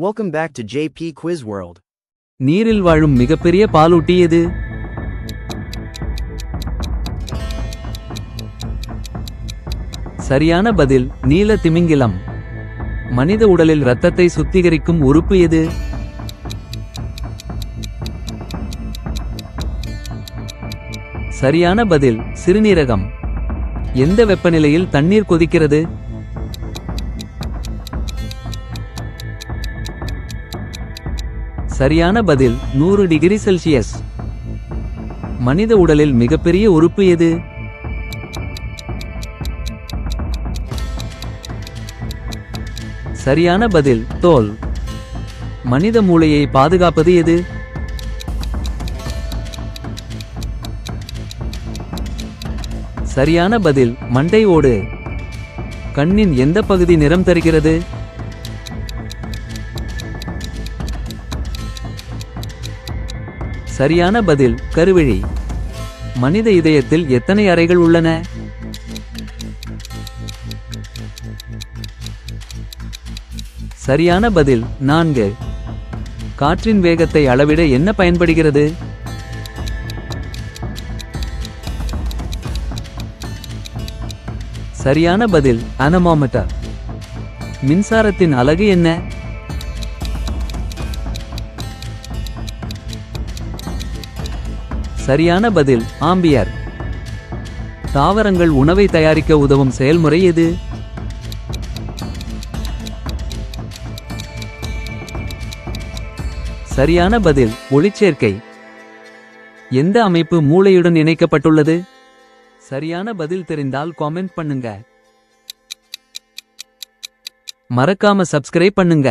Welcome back to JP Quiz World. நீரில் வாழும் மிகப்பெரிய பாலூட்டி எது? சரியான பதில் நீல திமிங்கிலம். மனித உடலில் இரத்தத்தை சுத்திகரிக்கும் உறுப்பு எது? சரியான பதில் சிறுநீரகம். எந்த வெப்பநிலையில் தண்ணீர் கொதிக்கிறது? சரியான பதில் 100 டிகிரி செல்சியஸ். மனித உடலில் மிகப்பெரிய உறுப்பு எது? சரியான பதில் தோல். மனித மூளையை பாதுகாப்பது எது? சரியான பதில் மண்டை ஓடு. கண்ணின் எந்த பகுதி நிறம் தருகிறது? சரியான பதில் கருவிழி. மனித இதயத்தில் எத்தனை அறைகள் உள்ளன? சரியான பதில் 4. காற்றின் வேகத்தை அளவிட என்ன பயன்படுகிறது? சரியான பதில் அனமோமீட்டர். மின்சாரத்தின் அலகு என்ன? சரியான பதில் ஆம்பியர். தாவரங்கள் உணவை தயாரிக்க உதவும் செயல்முறை எது? சரியான பதில் ஒளிச்சேர்க்கை. எந்த அமைப்பு மூளையுடன் இணைக்கப்பட்டுள்ளது? சரியான பதில் தெரிந்தால் காமெண்ட் பண்ணுங்க. மறக்காம சப்ஸ்கிரைப் பண்ணுங்க.